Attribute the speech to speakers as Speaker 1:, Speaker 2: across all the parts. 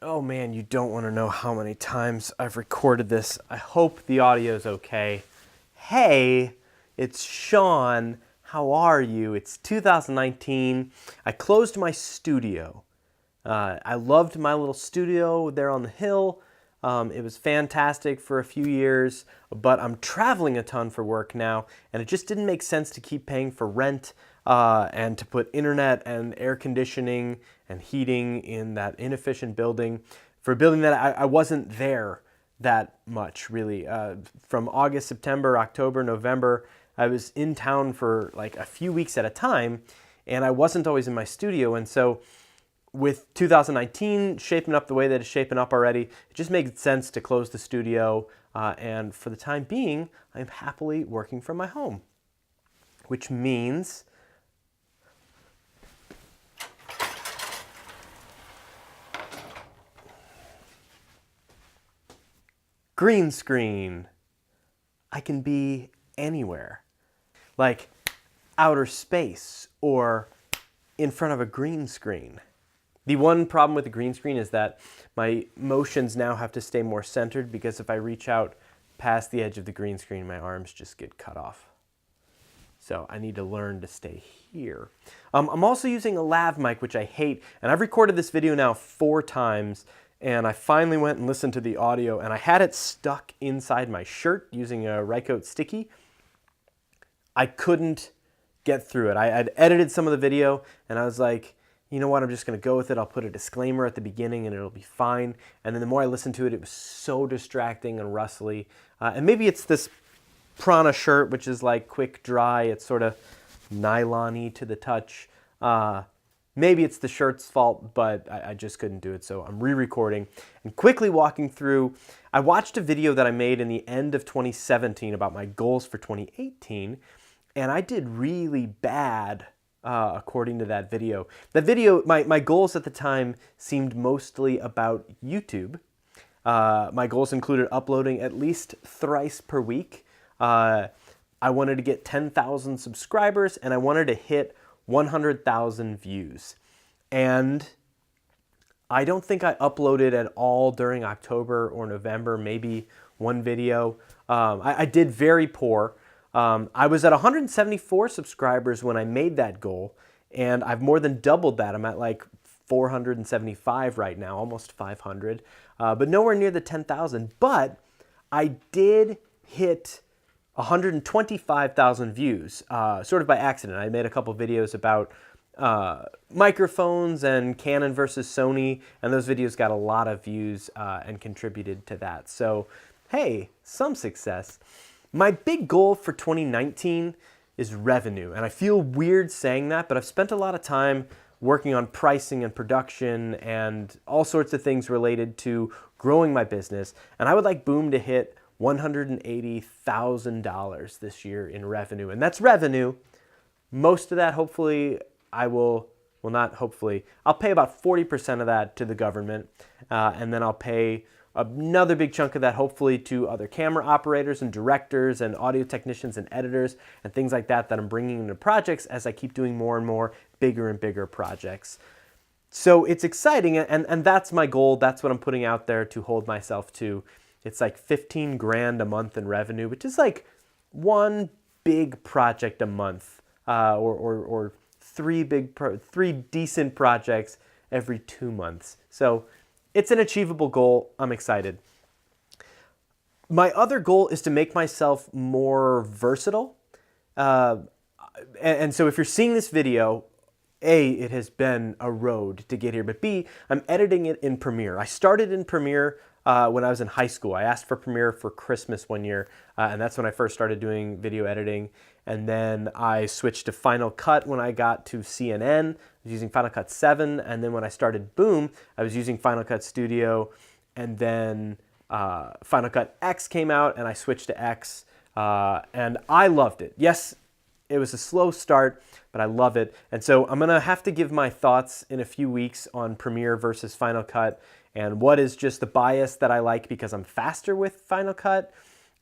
Speaker 1: Oh man, you don't want to know how many times I've recorded this. I hope the audio's okay. Hey, it's Sean. How are you? It's 2019. I closed my studio. I loved my little studio there on the hill. It was fantastic for a few years, but I'm traveling a ton for work now, and it just didn't make sense to keep paying for rent and to put internet and air conditioning and heating in that inefficient building for a building that I wasn't there that much, really. From August, September, October, November, I was in town for like a few weeks at a time, and I wasn't always in my studio, and so with 2019 shaping up the way that it's shaping up already, it just made sense to close the studio. And for the time being, I'm happily working from my home, which means green screen. I can be anywhere, like outer space or in front of a green screen. The one problem with the green screen is that my motions now have to stay more centered, because if I reach out past the edge of the green screen, my arms just get cut off. So I need to learn to stay here. I'm also using a lav mic, which I hate, and I've recorded this video now 4 times, and I finally went and listened to the audio, and I had it stuck inside my shirt using a Rycote sticky. I couldn't get through it. I'd edited some of the video, and I was like, you know what, I'm just going to go with it. I'll put a disclaimer at the beginning and it'll be fine. And then the more I listened to it, it was so distracting and rustly. And maybe it's this Prana shirt, which is like quick dry. It's sort of nylon-y to the touch. Maybe it's the shirt's fault, but I just couldn't do it. So I'm re-recording and quickly walking through. I watched a video that I made in the end of 2017 about my goals for 2018. And I did really bad according to that video. That video, my goals at the time seemed mostly about YouTube. My goals included uploading at least thrice per week. I wanted to get 10,000 subscribers, and I wanted to hit 100,000 views. And I don't think I uploaded at all during October or November, maybe one video. I did very poor. I was at 174 subscribers when I made that goal, and I've more than doubled that. I'm at like 475 right now, almost 500, but nowhere near the 10,000. But I did hit 125,000 views, sort of by accident. I made a couple videos about microphones and Canon versus Sony, and those videos got a lot of views and contributed to that. So, hey, some success. My big goal for 2019 is revenue, and I feel weird saying that, but I've spent a lot of time working on pricing and production and all sorts of things related to growing my business, and I would like Boom to hit $180,000 this year in revenue, and that's revenue. Most of that, hopefully, well, not hopefully, I'll pay about 40% of that to the government, and then I'll pay another big chunk of that, hopefully, to other camera operators and directors and audio technicians and editors and things like that I'm bringing into projects as I keep doing more and more bigger and bigger projects. So it's exciting, and that's my goal. That's what I'm putting out there to hold myself to. It's like 15 grand a month in revenue, which is like one big project a month, or three decent projects every 2 months. So it's an achievable goal. I'm excited. My other goal is to make myself more versatile. And so if you're seeing this video, A, it has been a road to get here, but B, I'm editing it in Premiere. I started in Premiere when I was in high school. I asked for Premiere for Christmas one year, and that's when I first started doing video editing. And then I switched to Final Cut when I got to CNN. I was using Final Cut 7, and then when I started Boom, I was using Final Cut Studio, and then Final Cut X came out, and I switched to X, and I loved it. Yes, it was a slow start, but I love it. And so I'm gonna have to give my thoughts in a few weeks on Premiere versus Final Cut, and what is just the bias that I like because I'm faster with Final Cut,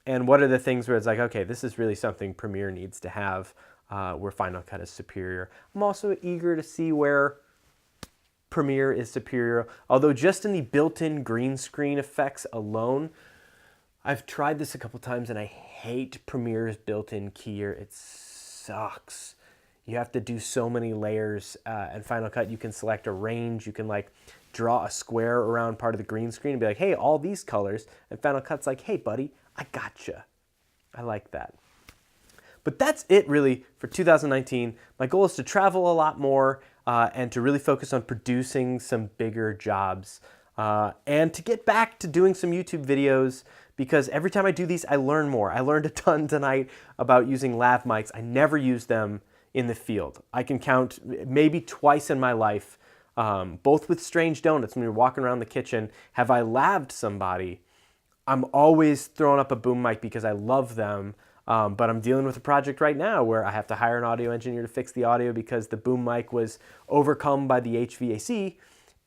Speaker 1: and what are the things where it's like, okay, this is really something Premiere needs to have, where Final Cut is superior. I'm also eager to see where Premiere is superior, although just in the built-in green screen effects alone, I've tried this a couple times and I hate Premiere's built-in keyer. It sucks. You have to do so many layers. And Final Cut, you can select a range. You can like draw a square around part of the green screen and be like, hey, all these colors. And Final Cut's like, hey, buddy, I gotcha. I like that. But that's it really for 2019. My goal is to travel a lot more and to really focus on producing some bigger jobs and to get back to doing some YouTube videos, because every time I do these, I learn more. I learned a ton tonight about using lav mics. I never use them in the field. I can count maybe twice in my life, both with Strange Donuts, when we were walking around the kitchen, have I laved somebody. I'm always throwing up a boom mic because I love them, but I'm dealing with a project right now where I have to hire an audio engineer to fix the audio because the boom mic was overcome by the HVAC,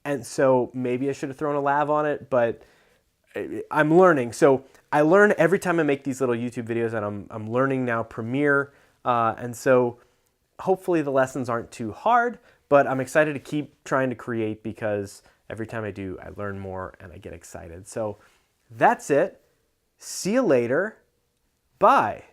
Speaker 1: and so maybe I should have thrown a lav on it, but I'm learning. So I learn every time I make these little YouTube videos, and I'm learning now Premiere, and so hopefully the lessons aren't too hard, but I'm excited to keep trying to create because every time I do, I learn more and I get excited. So that's it. See you later. Bye.